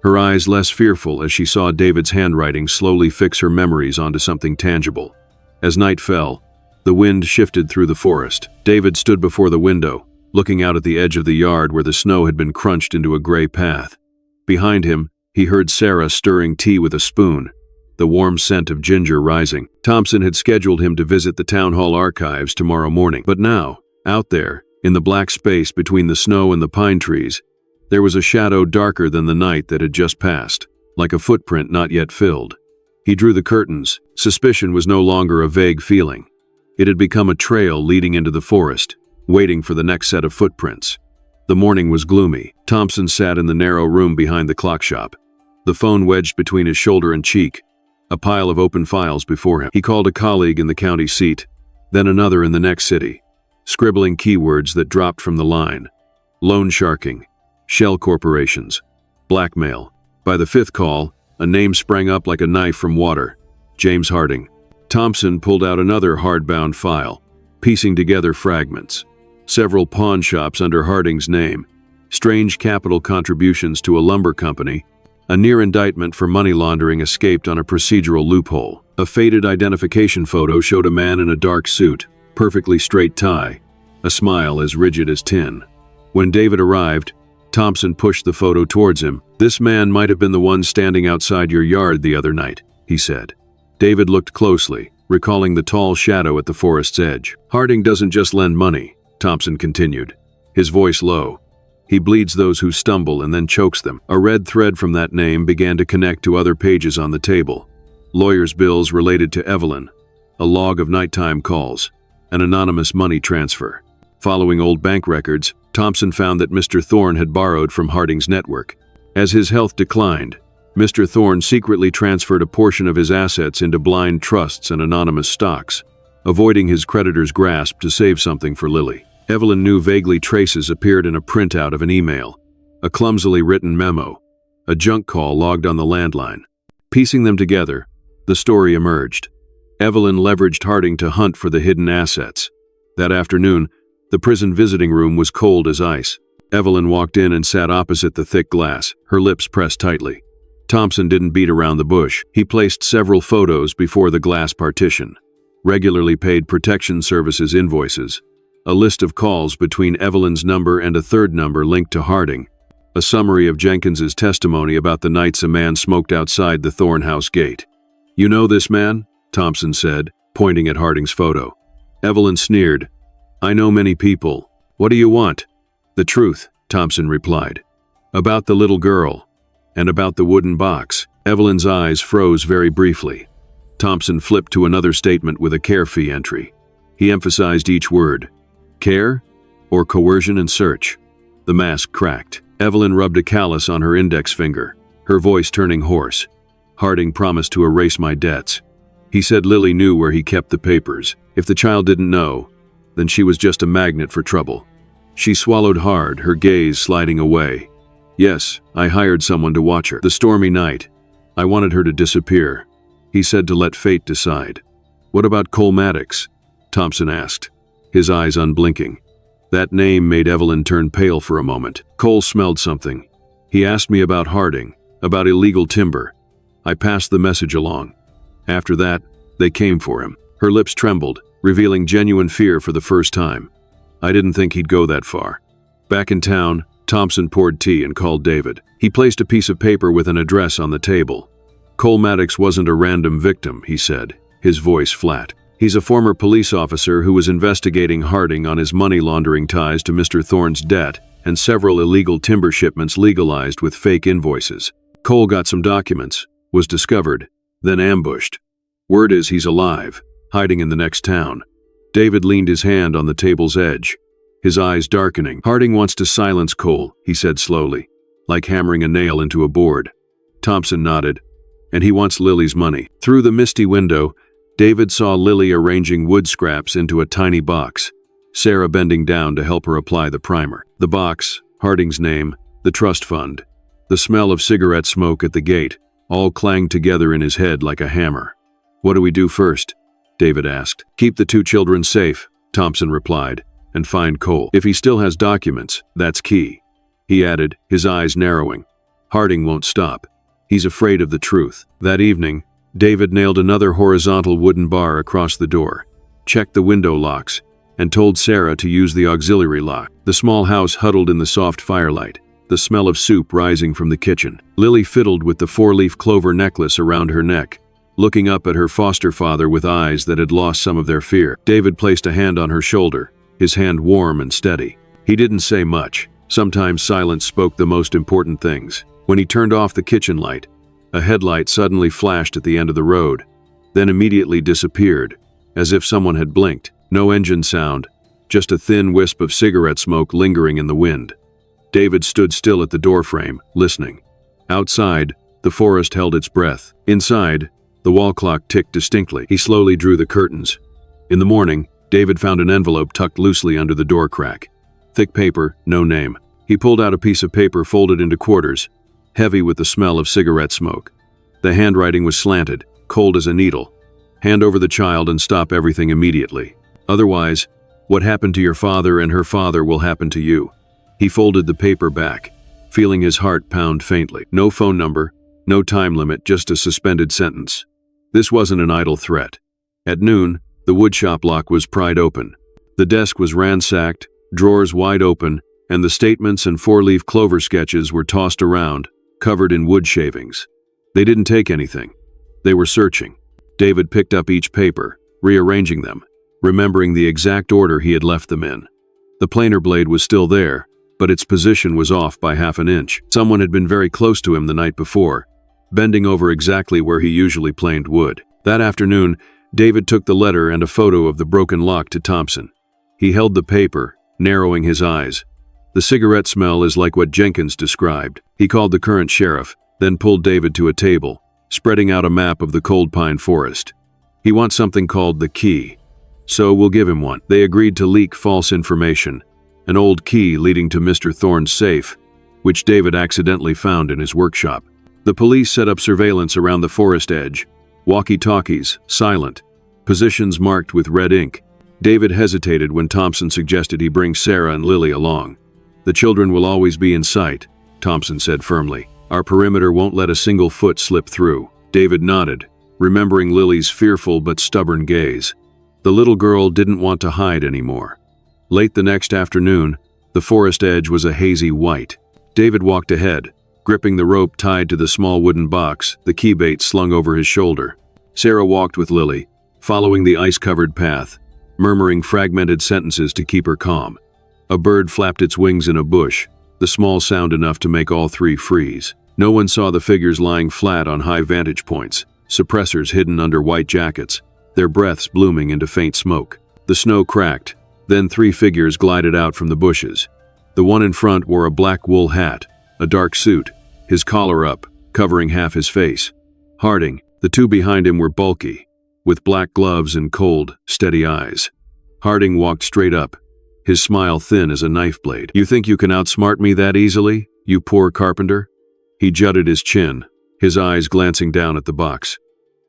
her eyes less fearful as she saw David's handwriting slowly fix her memories onto something tangible. As night fell, the wind shifted through the forest. David stood before the window, looking out at the edge of the yard where the snow had been crunched into a gray path. Behind him, he heard Sarah stirring tea with a spoon, the warm scent of ginger rising. Thompson had scheduled him to visit the town hall archives tomorrow morning, but now, out there, in the black space between the snow and the pine trees, there was a shadow darker than the night that had just passed, like a footprint not yet filled. He drew the curtains. Suspicion was no longer a vague feeling. It had become a trail leading into the forest, waiting for the next set of footprints. The morning was gloomy. Thompson sat in the narrow room behind the clock shop, the phone wedged between his shoulder and cheek, a pile of open files before him. He called a colleague in the county seat, then another in the next city, scribbling keywords that dropped from the line. Loan sharking, shell corporations, blackmail. By the fifth call, a name sprang up like a knife from water. James Harding. Thompson pulled out another hardbound file, piecing together fragments. Several pawn shops under Harding's name, strange capital contributions to a lumber company, a near indictment for money laundering escaped on a procedural loophole. A faded identification photo showed a man in a dark suit, perfectly straight tie, a smile as rigid as tin. When David arrived, Thompson pushed the photo towards him. "This man might have been the one standing outside your yard the other night," he said. David looked closely, recalling the tall shadow at the forest's edge. "Harding doesn't just lend money," Thompson continued, his voice low. "He bleeds those who stumble and then chokes them." A red thread from that name began to connect to other pages on the table. Lawyers' bills related to Evelyn, a log of nighttime calls, an anonymous money transfer. Following old bank records, Thompson found that Mr. Thorne had borrowed from Harding's network. As his health declined, Mr. Thorne secretly transferred a portion of his assets into blind trusts and anonymous stocks, avoiding his creditor's grasp to save something for Lily. Evelyn knew vaguely traces appeared in a printout of an email, a clumsily written memo, a junk call logged on the landline. Piecing them together, the story emerged. Evelyn leveraged Harding to hunt for the hidden assets. That afternoon, the prison visiting room was cold as ice. Evelyn walked in and sat opposite the thick glass, her lips pressed tightly. Thompson didn't beat around the bush. He placed several photos before the glass partition, regularly paid protection services invoices, a list of calls between Evelyn's number and a third number linked to Harding, a summary of Jenkins's testimony about the nights a man smoked outside the Thorne house gate. "You know this man?" Thompson said, pointing at Harding's photo. Evelyn sneered. "I know many people. What do you want?" "The truth," Thompson replied. "About the little girl, and about the wooden box." Evelyn's eyes froze very briefly. Thompson flipped to another statement with a care fee entry. He emphasized each word. "Care or coercion and search?" The mask cracked. Evelyn rubbed a callus on her index finger, her voice turning hoarse. "Harding promised to erase my debts. He said Lily knew where he kept the papers. If the child didn't know, then she was just a magnet for trouble." She swallowed hard, her gaze sliding away. "Yes, I hired someone to watch her. The stormy night. I wanted her to disappear. He said to let fate decide." "What about Cole Maddox?" Thompson asked, his eyes unblinking. That name made Evelyn turn pale for a moment. "Cole smelled something. He asked me about Harding, about illegal timber. I passed the message along. After that, they came for him." Her lips trembled, revealing genuine fear for the first time. "I didn't think he'd go that far." Back in town, Thompson poured tea and called David. He placed a piece of paper with an address on the table. "Cole Maddox wasn't a random victim," he said, his voice flat. "He's a former police officer who was investigating Harding on his money laundering ties to Mr. Thorne's debt and several illegal timber shipments legalized with fake invoices. Cole got some documents, was discovered, then ambushed. Word is he's alive, hiding in the next town." David leaned his hand on the table's edge, his eyes darkening. "Harding wants to silence Cole," he said slowly, like hammering a nail into a board. Thompson nodded. "And he wants Lily's money." Through the misty window, David saw Lily arranging wood scraps into a tiny box, Sarah bending down to help her apply the primer. The box, Harding's name, the trust fund, the smell of cigarette smoke at the gate, all clanged together in his head like a hammer. "What do we do first?" David asked. "Keep the two children safe," Thompson replied, "and find Cole. If he still has documents, that's key." He added, his eyes narrowing. "Harding won't stop. He's afraid of the truth." That evening, David nailed another horizontal wooden bar across the door, checked the window locks, and told Sarah to use the auxiliary lock. The small house huddled in the soft firelight, the smell of soup rising from the kitchen. Lily fiddled with the four-leaf clover necklace around her neck, looking up at her foster father with eyes that had lost some of their fear. David placed a hand on her shoulder, his hand warm and steady. He didn't say much. Sometimes silence spoke the most important things. When he turned off the kitchen light, a headlight suddenly flashed at the end of the road, then immediately disappeared, as if someone had blinked. No engine sound, just a thin wisp of cigarette smoke lingering in the wind. David stood still at the doorframe, listening. Outside, the forest held its breath. Inside, the wall clock ticked distinctly. He slowly drew the curtains. In the morning, David found an envelope tucked loosely under the door crack. Thick paper, no name. He pulled out a piece of paper folded into quarters, heavy with the smell of cigarette smoke. The handwriting was slanted, cold as a needle. "Hand over the child and stop everything immediately. Otherwise, what happened to your father and her father will happen to you." He folded the paper back, feeling his heart pound faintly. No phone number, no time limit, just a suspended sentence. This wasn't an idle threat. At noon, the woodshop lock was pried open. The desk was ransacked, drawers wide open, and the statements and four-leaf clover sketches were tossed around, covered in wood shavings. They didn't take anything. They were searching. David picked up each paper, rearranging them, remembering the exact order he had left them in. The planer blade was still there, but its position was off by half an inch. Someone had been very close to him the night before, bending over exactly where he usually planed wood. That afternoon, David took the letter and a photo of the broken lock to Thompson. He held the paper, narrowing his eyes. The cigarette smell is like what Jenkins described. He called the current sheriff, then pulled David to a table, spreading out a map of the cold pine forest. He wants something called the key, so we'll give him one. They agreed to leak false information, an old key leading to Mr. Thorne's safe, which David accidentally found in his workshop. The police set up surveillance around the forest edge, walkie-talkies, silent, positions marked with red ink. David hesitated when Thompson suggested he bring Sarah and Lily along. "The children will always be in sight," Thompson said firmly. "Our perimeter won't let a single foot slip through." David nodded, remembering Lily's fearful but stubborn gaze. The little girl didn't want to hide anymore. Late the next afternoon, the forest edge was a hazy white. David walked ahead, gripping the rope tied to the small wooden box, the key bait slung over his shoulder. Sarah walked with Lily, following the ice-covered path, murmuring fragmented sentences to keep her calm. A bird flapped its wings in a bush, the small sound enough to make all three freeze. No one saw the figures lying flat on high vantage points, suppressors hidden under white jackets, their breaths blooming into faint smoke. The snow cracked, then three figures glided out from the bushes. The one in front wore a black wool hat, a dark suit, his collar up, covering half his face. Harding. The two behind him were bulky, with black gloves and cold, steady eyes. Harding walked straight up, his smile thin as a knife blade. "You think you can outsmart me that easily, you poor carpenter?" He jutted his chin, his eyes glancing down at the box.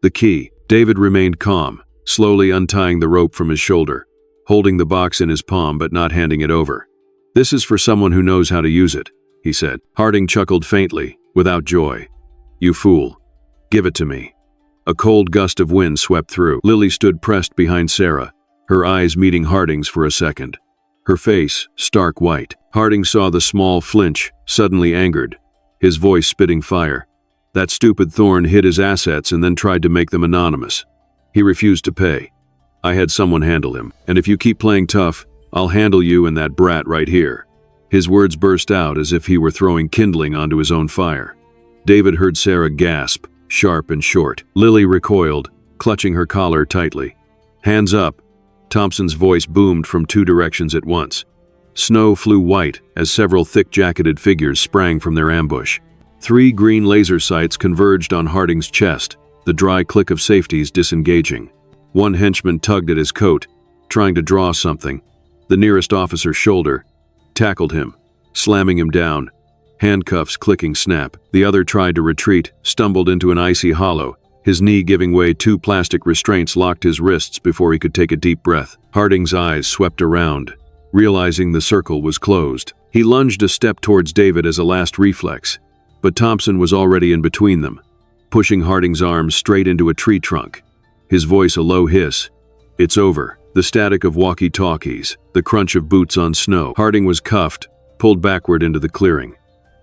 The key. David remained calm, slowly untying the rope from his shoulder, holding the box in his palm but not handing it over. "This is for someone who knows how to use it," he said. Harding chuckled faintly, without joy. "You fool. Give it to me." A cold gust of wind swept through. Lily stood pressed behind Sarah, her eyes meeting Harding's for a second. Her face, stark white. Harding saw the small flinch, suddenly angered, his voice spitting fire. "That stupid Thorne hid his assets and then tried to make them anonymous. He refused to pay. I had someone handle him, and if you keep playing tough, I'll handle you and that brat right here." His words burst out as if he were throwing kindling onto his own fire. David heard Sarah gasp, sharp and short. Lily recoiled, clutching her collar tightly. "Hands up." Thompson's voice boomed from two directions at once. Snow flew white as several thick-jacketed figures sprang from their ambush. Three green laser sights converged on Harding's chest, the dry click of safeties disengaging. One henchman tugged at his coat, trying to draw something. The nearest officer's shoulder tackled him, slamming him down. Handcuffs clicking snap. The other tried to retreat, stumbled into an icy hollow. His knee giving way, two plastic restraints locked his wrists before he could take a deep breath. Harding's eyes swept around, realizing the circle was closed. He lunged a step towards David as a last reflex, but Thompson was already in between them, pushing Harding's arms straight into a tree trunk. His voice a low hiss. "It's over." The static of walkie-talkies, the crunch of boots on snow. Harding was cuffed, pulled backward into the clearing.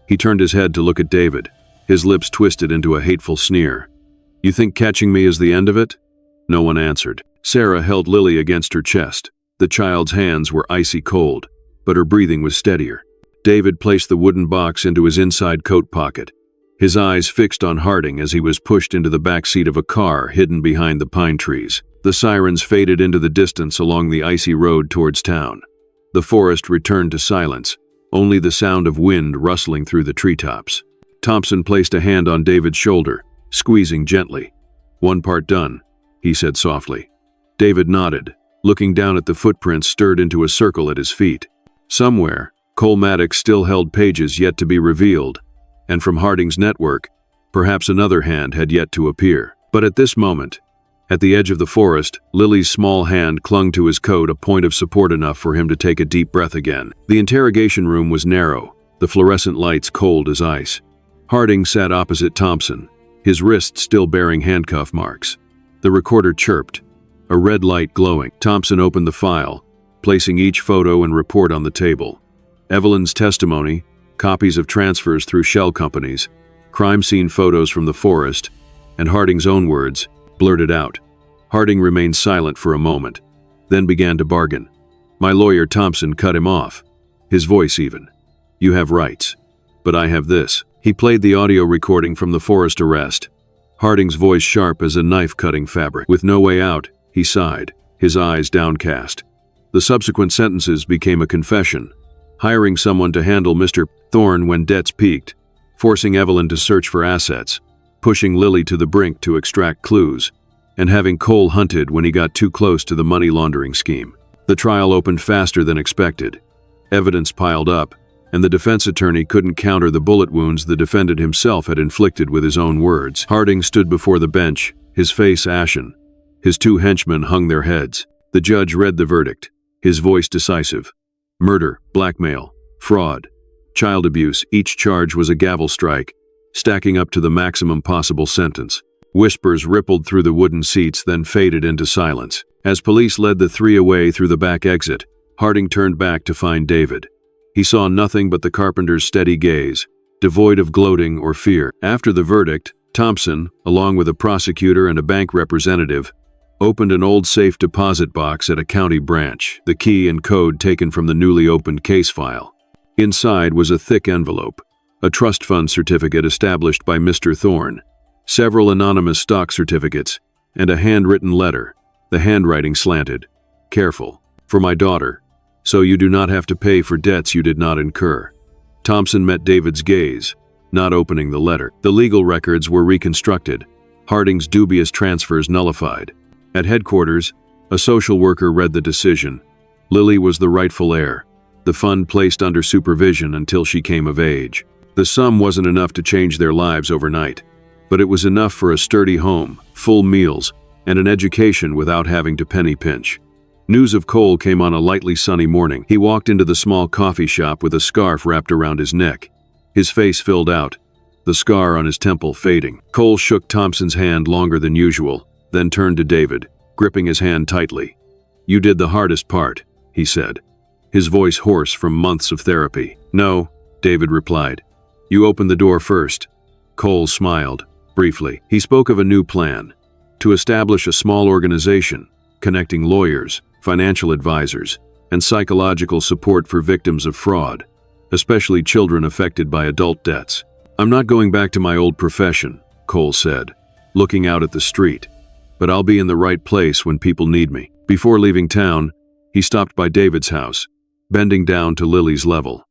He turned his head to look at David, his lips twisted into a hateful sneer. "You think catching me is the end of it?" No one answered. Sarah held Lily against her chest. The child's hands were icy cold, but her breathing was steadier. David placed the wooden box into his inside coat pocket, his eyes fixed on Harding as he was pushed into the back seat of a car hidden behind the pine trees. The sirens faded into the distance along the icy road towards town. The forest returned to silence, only the sound of wind rustling through the treetops. Thompson placed a hand on David's shoulder, squeezing gently. "One part done," he said softly. David nodded, looking down at the footprints stirred into a circle at his feet. Somewhere, Cole Maddox still held pages yet to be revealed, and from Harding's network, perhaps another hand had yet to appear. But at this moment, at the edge of the forest, Lily's small hand clung to his coat, a point of support enough for him to take a deep breath again. The interrogation room was narrow, the fluorescent lights cold as ice. Harding sat opposite Thompson, his wrists still bearing handcuff marks. The recorder chirped, a red light glowing. Thompson opened the file, placing each photo and report on the table. Evelyn's testimony, copies of transfers through shell companies, crime scene photos from the forest, and Harding's own words, blurted out. Harding remained silent for a moment, then began to bargain. My lawyer Thompson cut him off, his voice even. You have rights, but I have this. He played the audio recording from the forest arrest, Harding's voice sharp as a knife cutting fabric. With no way out, he sighed, his eyes downcast. The subsequent sentences became a confession. Hiring someone to handle Mr. Thorne when debts peaked, forcing Evelyn to search for assets, pushing Lily to the brink to extract clues, and having Cole hunted when he got too close to the money laundering scheme. The trial opened faster than expected. Evidence piled up, and the defense attorney couldn't counter the bullet wounds the defendant himself had inflicted with his own words. Harding stood before the bench, his face ashen. His two henchmen hung their heads. The judge read the verdict, his voice decisive. Murder, blackmail, fraud, child abuse, each charge was a gavel strike, stacking up to the maximum possible sentence. Whispers rippled through the wooden seats, then faded into silence. As police led the three away through the back exit, Harding turned back to find David. He saw nothing but the carpenter's steady gaze, devoid of gloating or fear. After the verdict, Thompson, along with a prosecutor and a bank representative, opened an old safe deposit box at a county branch, the key and code taken from the newly opened case file. Inside was a thick envelope, a trust fund certificate established by Mr. Thorne, several anonymous stock certificates, and a handwritten letter, the handwriting slanted. Careful. For my daughter, so you do not have to pay for debts you did not incur. Thompson met David's gaze, not opening the letter. The legal records were reconstructed, Harding's dubious transfers nullified. At headquarters, a social worker read the decision. Lily was the rightful heir, the fund placed under supervision until she came of age. The sum wasn't enough to change their lives overnight, but it was enough for a sturdy home, full meals, and an education without having to penny pinch. News of Cole came on a lightly sunny morning. He walked into the small coffee shop with a scarf wrapped around his neck. His face filled out, the scar on his temple fading. Cole shook Thompson's hand longer than usual, then turned to David, gripping his hand tightly. You did the hardest part, he said, his voice hoarse from months of therapy. No, David replied. You opened the door first. Cole smiled, briefly. He spoke of a new plan, to establish a small organization, connecting lawyers, financial advisors, and psychological support for victims of fraud, especially children affected by adult debts. I'm not going back to my old profession, Cole said, looking out at the street, but I'll be in the right place when people need me. Before leaving town, he stopped by David's house, bending down to Lily's level.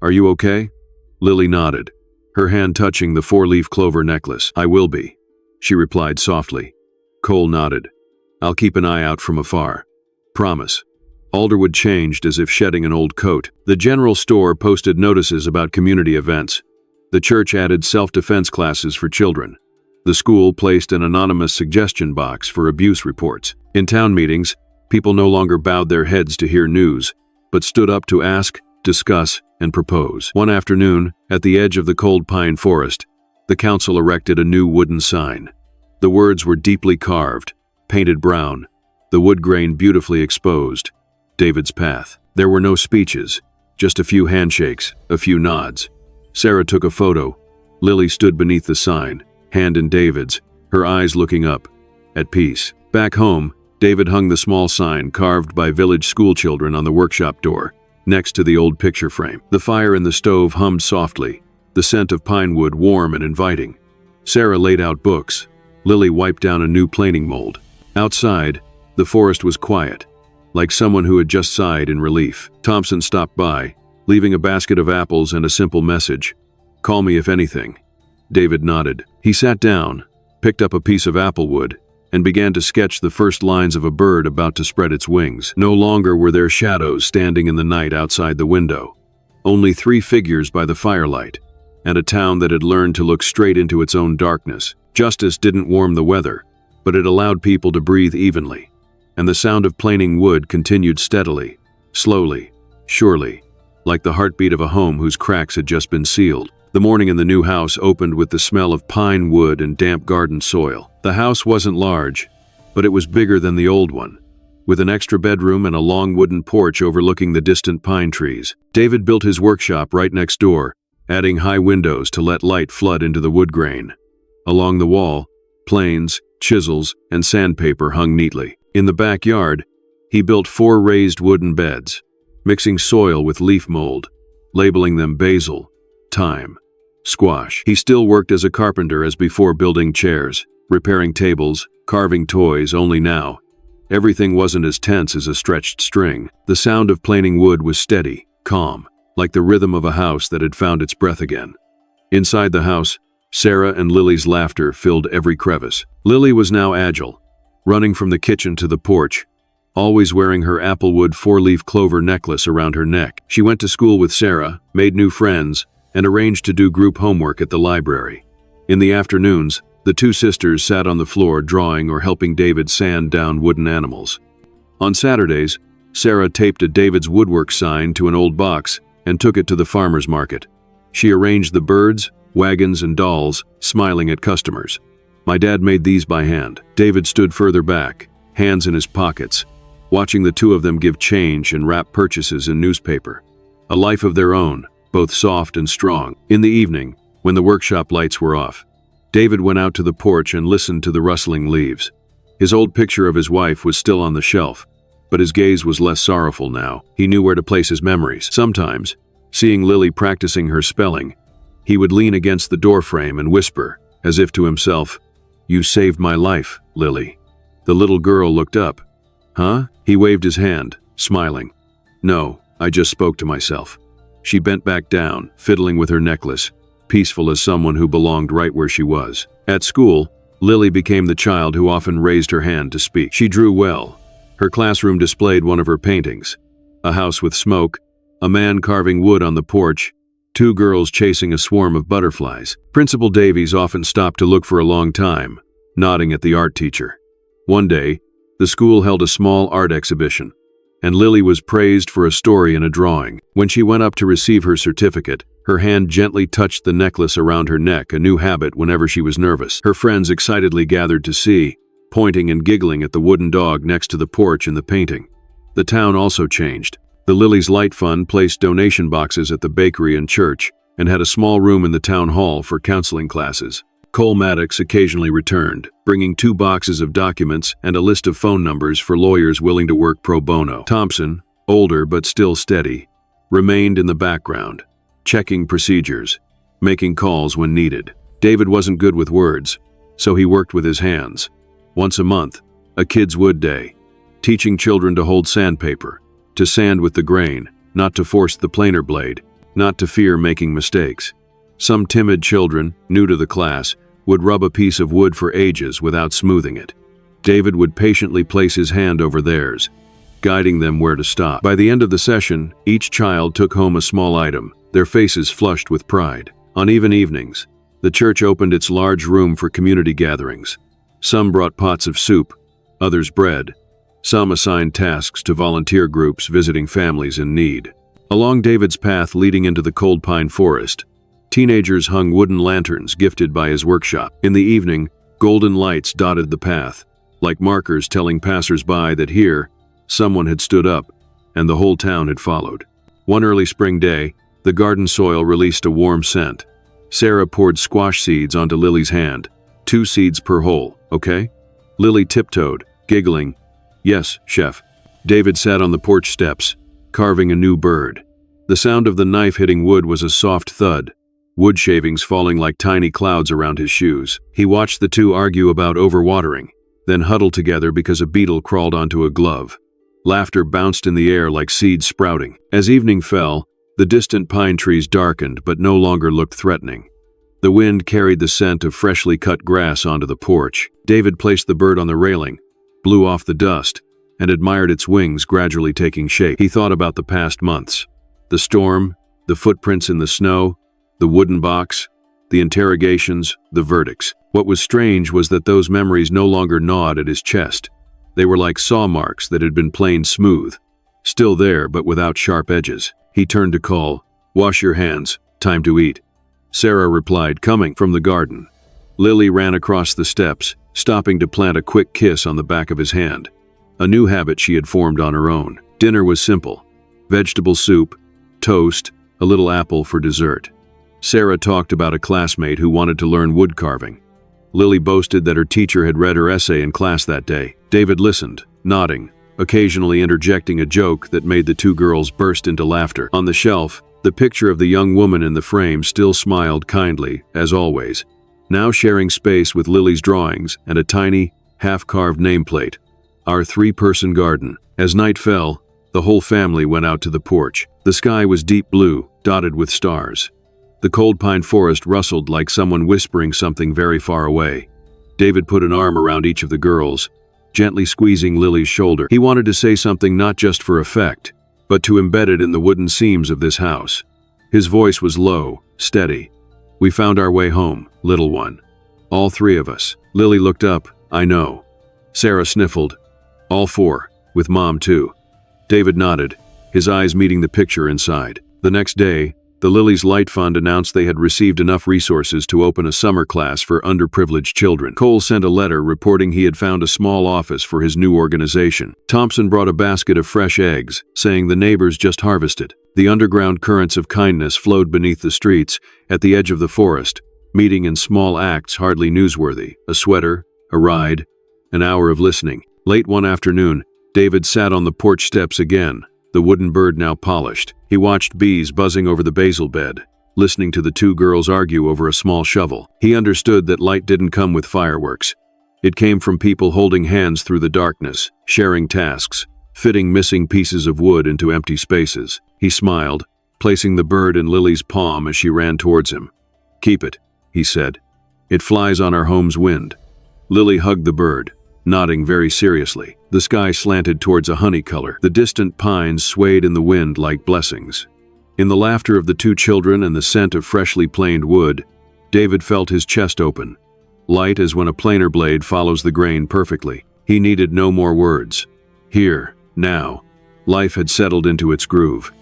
Are you okay? Lily nodded, her hand touching the four-leaf clover necklace. I will be, she replied softly. Cole nodded. I'll keep an eye out from afar. Promise. Alderwood changed as if shedding an old coat. The general store posted notices about community events. The church added self-defense classes for children. The school placed an anonymous suggestion box for abuse reports. In town meetings, people no longer bowed their heads to hear news, but stood up to ask, discuss, and propose. One afternoon, at the edge of the cold pine forest, the council erected a new wooden sign. The words were deeply carved, painted brown, the wood grain beautifully exposed. David's path. There were no speeches, just a few handshakes, a few nods. Sarah took a photo. Lily stood beneath the sign, hand in David's, her eyes looking up, at peace. Back home, David hung the small sign carved by village schoolchildren on the workshop door, next to the old picture frame. The fire in the stove hummed softly, the scent of pine wood warm and inviting. Sarah laid out books. Lily wiped down a new planing mold. Outside, the forest was quiet, like someone who had just sighed in relief. Thompson stopped by, leaving a basket of apples and a simple message. Call me if anything. David nodded. He sat down, picked up a piece of apple wood, and began to sketch the first lines of a bird about to spread its wings. No longer were there shadows standing in the night outside the window. Only 3 figures by the firelight, and a town that had learned to look straight into its own darkness. Justice didn't warm the weather, but it allowed people to breathe evenly, and the sound of planing wood continued steadily, slowly, surely, like the heartbeat of a home whose cracks had just been sealed. The morning in the new house opened with the smell of pine wood and damp garden soil. The house wasn't large, but it was bigger than the old one, with an extra bedroom and a long wooden porch overlooking the distant pine trees. David built his workshop right next door, adding high windows to let light flood into the wood grain. Along the wall, planes, chisels, and sandpaper hung neatly. In the backyard, he built 4 raised wooden beds, mixing soil with leaf mold, labeling them basil, thyme, squash. He still worked as a carpenter as before, building chairs, repairing tables, carving toys. Only now, everything wasn't as tense as a stretched string. The sound of planing wood was steady, calm, like the rhythm of a house that had found its breath again. Inside the house, Sarah and Lily's laughter filled every crevice. Lily was now agile, running from the kitchen to the porch, always wearing her applewood 4-leaf clover necklace around her neck. She went to school with Sarah, made new friends, and arranged to do group homework at the library. In the afternoons, the 2 sisters sat on the floor drawing or helping David sand down wooden animals. On Saturdays, Sarah taped a David's woodwork sign to an old box and took it to the farmer's market. She arranged the birds, wagons, and dolls, smiling at customers. My dad made these by hand. David stood further back, hands in his pockets, watching the 2 of them give change and wrap purchases in newspaper. A life of their own, both soft and strong. In the evening, when the workshop lights were off, David went out to the porch and listened to the rustling leaves. His old picture of his wife was still on the shelf, but his gaze was less sorrowful now. He knew where to place his memories. Sometimes, seeing Lily practicing her spelling, he would lean against the doorframe and whisper, as if to himself, "You saved my life, Lily." The little girl looked up. "Huh?" He waved his hand, smiling. "No, I just spoke to myself." She bent back down, fiddling with her necklace, peaceful as someone who belonged right where she was. At school, Lily became the child who often raised her hand to speak. She drew well. Her classroom displayed one of her paintings: a house with smoke, a man carving wood on the porch, 2 girls chasing a swarm of butterflies. Principal Davies often stopped to look for a long time, nodding at the art teacher. One day, the school held a small art exhibition, and Lily was praised for a story and a drawing. When she went up to receive her certificate, her hand gently touched the necklace around her neck, a new habit whenever she was nervous. Her friends excitedly gathered to see, pointing and giggling at the wooden dog next to the porch and the painting. The town also changed. The Lily's Light Fund placed donation boxes at the bakery and church, and had a small room in the town hall for counseling classes. Cole Maddox occasionally returned, bringing 2 boxes of documents and a list of phone numbers for lawyers willing to work pro bono. Thompson, older but still steady, remained in the background, checking procedures, making calls when needed. David wasn't good with words, so he worked with his hands. Once a month, a kids' wood day, teaching children to hold sandpaper, to sand with the grain, not to force the planer blade, not to fear making mistakes. Some timid children, new to the class, would rub a piece of wood for ages without smoothing it. David would patiently place his hand over theirs, guiding them where to stop. By the end of the session, each child took home a small item, their faces flushed with pride. On even evenings, the church opened its large room for community gatherings. Some brought pots of soup, others bread. Some assigned tasks to volunteer groups visiting families in need. Along David's path leading into the cold pine forest, teenagers hung wooden lanterns gifted by his workshop. In the evening, golden lights dotted the path, like markers telling passers-by that here, someone had stood up, and the whole town had followed. One early spring day, the garden soil released a warm scent. Sarah poured squash seeds onto Lily's hand, 2 seeds per hole, okay? Lily tiptoed, giggling. "Yes, chef." David sat on the porch steps, carving a new bird. The sound of the knife hitting wood was a soft thud, wood shavings falling like tiny clouds around his shoes. He watched the 2 argue about overwatering, then huddle together because a beetle crawled onto a glove. Laughter bounced in the air like seeds sprouting. As evening fell, the distant pine trees darkened but no longer looked threatening. The wind carried the scent of freshly cut grass onto the porch. David placed the bird on the railing, blew off the dust, and admired its wings gradually taking shape. He thought about the past months. The storm, the footprints in the snow, the wooden box, the interrogations, the verdicts. What was strange was that those memories no longer gnawed at his chest. They were like saw marks that had been planed smooth, still there but without sharp edges. He turned to call, "Wash your hands, time to eat." Sarah replied, coming from the garden. Lily ran across the steps, stopping to plant a quick kiss on the back of his hand. a new habit she had formed on her own. Dinner was simple: vegetable soup, toast, a little apple for dessert. Sarah talked about a classmate who wanted to learn wood carving. Lily boasted that her teacher had read her essay in class that day. David listened, nodding, occasionally interjecting a joke that made the two girls burst into laughter. On the shelf, the picture of the young woman in the frame still smiled kindly, as always, now sharing space with Lily's drawings and a tiny, half-carved nameplate: "Our three-person garden." As night fell, the whole family went out to the porch. The sky was deep blue, dotted with stars. The cold pine forest rustled like someone whispering something very far away. David put an arm around each of the girls, gently squeezing Lily's shoulder. He wanted to say something not just for effect, but to embed it in the wooden seams of this house. His voice was low, steady. "We found our way home, little one. All three of us." Lily looked up. "I know." Sarah sniffled. "All four, with Mom too." David nodded, his eyes meeting the picture inside. The next day, the Lily's Light Fund announced they had received enough resources to open a summer class for underprivileged children. Cole sent a letter reporting he had found a small office for his new organization. Thompson brought a basket of fresh eggs, saying the neighbors just harvested. The underground currents of kindness flowed beneath the streets, at the edge of the forest, meeting in small acts hardly newsworthy: a sweater, a ride, an hour of listening. Late one afternoon, David sat on the porch steps again, the wooden bird now polished. He watched bees buzzing over the basil bed, listening to the two girls argue over a small shovel. He understood that light didn't come with fireworks. It came from people holding hands through the darkness, sharing tasks, fitting missing pieces of wood into empty spaces. He smiled, placing the bird in Lily's palm as she ran towards him. "Keep it," he said. "It flies on our home's wind." Lily hugged the bird, nodding very seriously. The sky slanted towards a honey color. The distant pines swayed in the wind like blessings. In the laughter of the two children and the scent of freshly planed wood, David felt his chest open, light as when a planer blade follows the grain perfectly. He needed no more words. Here, now, life had settled into its groove,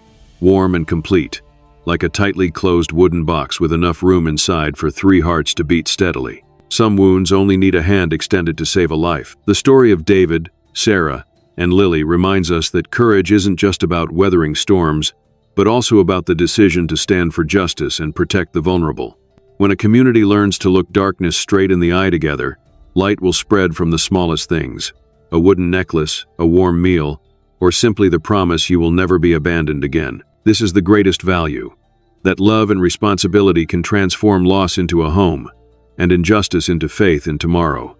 warm and complete, like a tightly closed wooden box with enough room inside for three hearts to beat steadily. Some wounds only need a hand extended to save a life. The story of David, Sarah, and Lily reminds us that courage isn't just about weathering storms, but also about the decision to stand for justice and protect the vulnerable. When a community learns to look darkness straight in the eye together, light will spread from the smallest things: a wooden necklace, a warm meal, or simply the promise you will never be abandoned again. This is the greatest value: that love and responsibility can transform loss into a home, and injustice into faith in tomorrow.